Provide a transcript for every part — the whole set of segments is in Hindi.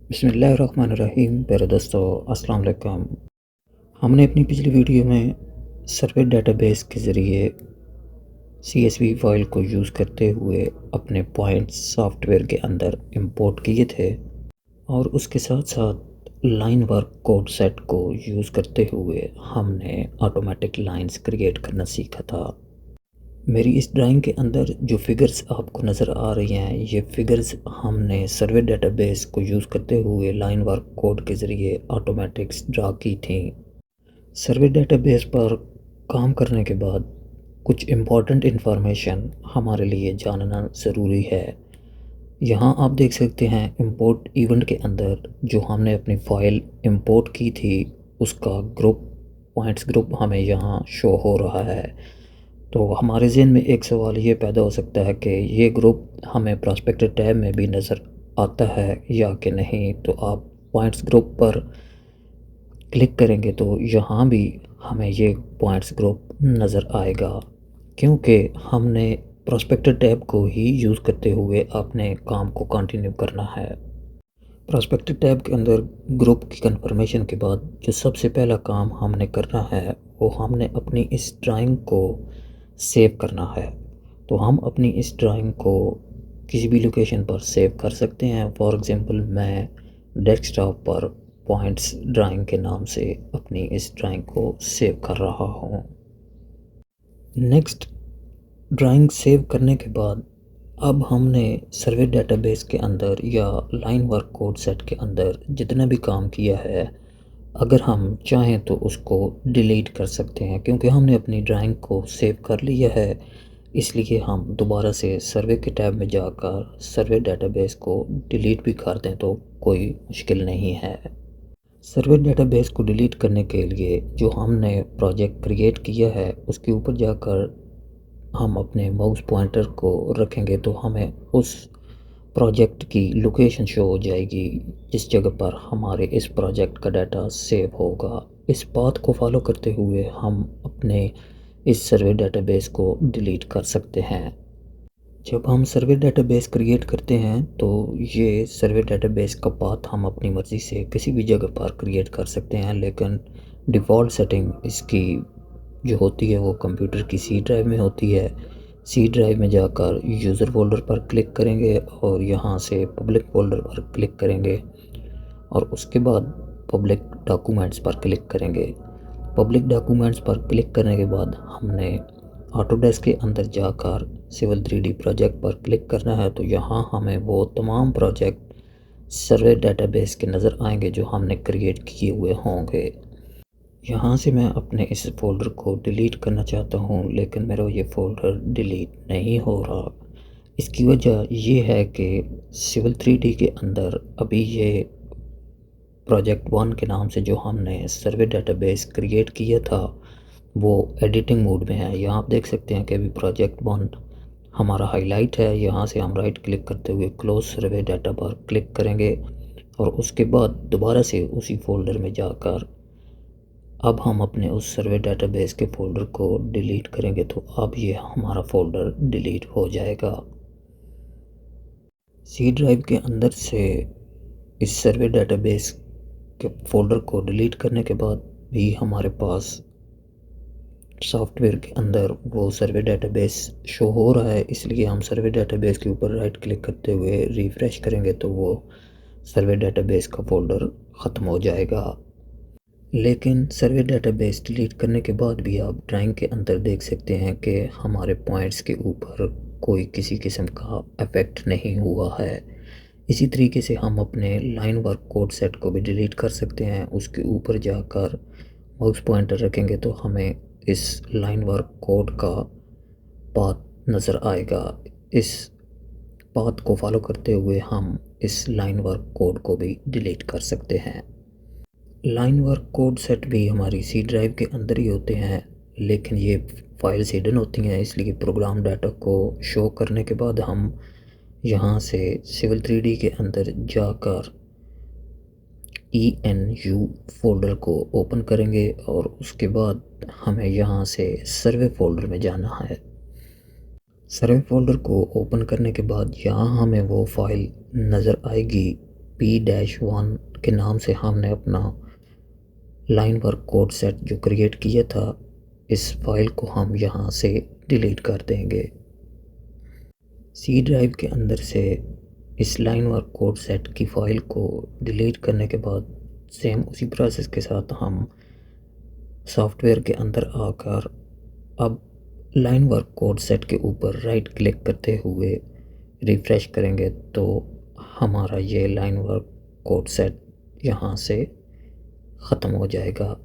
बिस्मिल्लाहिर्रहमानिर्रहीम। प्यारे दोस्तों, अस्सलाम वालेकुम। हमने अपनी पिछली वीडियो में सर्वे डेटाबेस के ज़रिए CSV फाइल को यूज़ करते हुए अपने पॉइंट्स सॉफ्टवेयर के अंदर इंपोर्ट किए थे और उसके साथ साथ लाइन वर्क कोड सेट को यूज़ करते हुए हमने ऑटोमेटिक लाइंस क्रिएट करना सीखा था। मेरी इस ड्राइंग के अंदर जो फिगर्स आपको नज़र आ रही हैं, ये फिगर्स हमने सर्वे डेटाबेस को यूज़ करते हुए लाइन वर्क कोड के ज़रिए ऑटोमेटिक्स ड्रा की थी। सर्वे डेटाबेस पर काम करने के बाद कुछ इम्पॉर्टेंट इन्फॉर्मेशन हमारे लिए जानना ज़रूरी है। यहाँ आप देख सकते हैं इंपोर्ट इवेंट के अंदर जो हमने अपनी फ़ाइल इंपोर्ट की थी उसका ग्रुप पॉइंट्स ग्रुप हमें यहाँ शो हो रहा है। तो हमारे ज़हन में एक सवाल ये पैदा हो सकता है कि ये ग्रुप हमें प्रॉस्पेक्टर टैब में भी नज़र आता है या कि नहीं। तो आप पॉइंट्स ग्रुप पर क्लिक करेंगे तो यहाँ भी हमें ये पॉइंट्स ग्रुप नज़र आएगा, क्योंकि हमने प्रॉस्पेक्टर टैब को ही यूज़ करते हुए अपने काम को कंटिन्यू करना है। प्रॉस्पेक्टर टैब के अंदर ग्रुप की कंफर्मेशन के बाद जो सबसे पहला काम हमने करना है वो हमने अपनी इस ड्राइंग को सेव करना है। तो हम अपनी इस ड्राइंग को किसी भी लोकेशन पर सेव कर सकते हैं। फॉर एग्ज़ाम्पल मैं डेस्कटॉप पर पॉइंट्स ड्राइंग के नाम से अपनी इस ड्राइंग को सेव कर रहा हूँ। नेक्स्ट, ड्राइंग सेव करने के बाद अब हमने सर्वे डेटाबेस के अंदर या लाइन वर्क कोड सेट के अंदर जितना भी काम किया है, अगर हम चाहें तो उसको डिलीट कर सकते हैं, क्योंकि हमने अपनी ड्राइंग को सेव कर लिया है। इसलिए हम दोबारा से सर्वे के टैब में जाकर सर्वे डेटाबेस को डिलीट भी कर दें तो कोई मुश्किल नहीं है। सर्वे डेटाबेस को डिलीट करने के लिए जो हमने प्रोजेक्ट क्रिएट किया है उसके ऊपर जाकर हम अपने माउस पॉइंटर को रखेंगे तो हमें उस प्रोजेक्ट की लोकेशन शो हो जाएगी जिस जगह पर हमारे इस प्रोजेक्ट का डाटा सेव होगा। इस पाथ को फॉलो करते हुए हम अपने इस सर्वे डेटाबेस को डिलीट कर सकते हैं। जब हम सर्वे डेटाबेस क्रिएट करते हैं तो ये सर्वे डेटाबेस का पाथ हम अपनी मर्ज़ी से किसी भी जगह पर क्रिएट कर सकते हैं, लेकिन डिफ़ॉल्ट सेटिंग इसकी जो होती है वो कंप्यूटर की सी ड्राइव में होती है। सी ड्राइव में जाकर यूज़र फ़ोल्डर पर क्लिक करेंगे और यहाँ से पब्लिक फ़ोल्डर पर क्लिक करेंगे और उसके बाद पब्लिक डॉक्यूमेंट्स पर क्लिक करेंगे। पब्लिक डॉक्यूमेंट्स पर क्लिक करने के बाद हमने ऑटोडेस्क के अंदर जाकर सिविल 3D प्रोजेक्ट पर क्लिक करना है। तो यहाँ हमें वो तमाम प्रोजेक्ट सर्वे डेटाबेस के नज़र आएंगे जो हमने क्रिएट किए हुए होंगे। यहाँ से मैं अपने इस फ़ोल्डर को डिलीट करना चाहता हूँ, लेकिन मेरा ये फ़ोल्डर डिलीट नहीं हो रहा। इसकी वजह ये है कि सिविल 3D के अंदर अभी ये प्रोजेक्ट 1 के नाम से जो हमने सर्वे डेटाबेस क्रिएट किया था वो एडिटिंग मोड में है। यहाँ आप देख सकते हैं कि अभी प्रोजेक्ट 1 हमारा हाईलाइट है। यहाँ से हम राइट क्लिक करते हुए क्लोज सर्वे डाटा पर क्लिक करेंगे और उसके बाद दोबारा से उसी फोल्डर में जाकर अब हम अपने उस सर्वे डेटाबेस के फ़ोल्डर को डिलीट करेंगे तो अब ये हमारा फ़ोल्डर डिलीट हो जाएगा। सी ड्राइव के अंदर से इस सर्वे डेटाबेस के फ़ोल्डर को डिलीट करने के बाद भी हमारे पास सॉफ्टवेयर के अंदर वो सर्वे डेटाबेस शो हो रहा है। इसलिए हम सर्वे डेटाबेस के ऊपर राइट क्लिक करते हुए रिफ़्रेश करेंगे तो वो सर्वे डेटाबेस का फ़ोल्डर ख़त्म हो जाएगा। लेकिन सर्वे डेटाबेस डिलीट करने के बाद भी आप ड्राइंग के अंदर देख सकते हैं कि हमारे पॉइंट्स के ऊपर कोई किसी किस्म का इफ़ेक्ट नहीं हुआ है। इसी तरीके से हम अपने लाइन वर्क कोड सेट को भी डिलीट कर सकते हैं। उसके ऊपर जाकर माउस पॉइंटर रखेंगे तो हमें इस लाइन वर्क कोड का पाथ नज़र आएगा। इस पाथ को फॉलो करते हुए हम इस लाइन वर्क कोड को भी डिलीट कर सकते हैं। लाइन वर्क कोड सेट भी हमारी सी ड्राइव के अंदर ही होते हैं, लेकिन ये फाइल्स हिडन होती हैं। इसलिए प्रोग्राम डाटा को शो करने के बाद हम यहाँ से सिविल 3D के अंदर जाकर ENU फोल्डर को ओपन करेंगे और उसके बाद हमें यहाँ से सर्वे फोल्डर में जाना है। सर्वे फोल्डर को ओपन करने के बाद यहाँ हमें वो फाइल नज़र आएगी P-1 के नाम से हमने अपना लाइन वर्क कोड सेट जो क्रिएट किया था, इस फाइल को हम यहाँ से डिलीट कर देंगे। सी ड्राइव के अंदर से इस लाइन वर्क कोड सेट की फ़ाइल को डिलीट करने के बाद सेम उसी प्रोसेस के साथ हम सॉफ्टवेयर के अंदर आकर अब लाइन वर्क कोड सेट के ऊपर राइट क्लिक करते हुए रिफ़्रेश करेंगे तो हमारा ये लाइन वर्क कोड सेट यहाँ से ख़त्म हो जाएगा।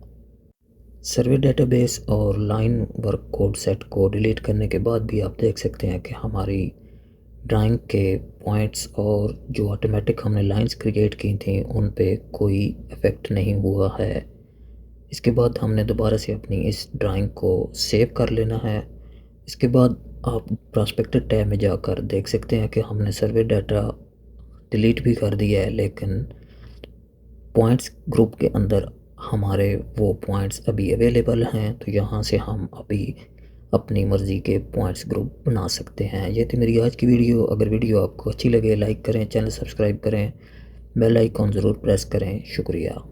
सर्वे डेटाबेस और लाइन वर्क कोड सेट को डिलीट करने के बाद भी आप देख सकते हैं कि हमारी ड्राइंग के पॉइंट्स और जो ऑटोमेटिक हमने लाइंस क्रिएट की थी उन पे कोई इफ़ेक्ट नहीं हुआ है। इसके बाद हमने दोबारा से अपनी इस ड्राइंग को सेव कर लेना है। इसके बाद आप प्रॉस्पेक्टर टैब में जाकर देख सकते हैं कि हमने सर्वे डाटा डिलीट भी कर दिया है, लेकिन पॉइंट्स ग्रुप के अंदर हमारे वो पॉइंट्स अभी अवेलेबल हैं, तो यहाँ से हम अभी अपनी मर्ज़ी के पॉइंट्स ग्रुप बना सकते हैं। ये थी मेरी आज की वीडियो। अगर वीडियो आपको अच्छी लगे लाइक करें, चैनल सब्सक्राइब करें, बेल आइकॉन ज़रूर प्रेस करें। शुक्रिया।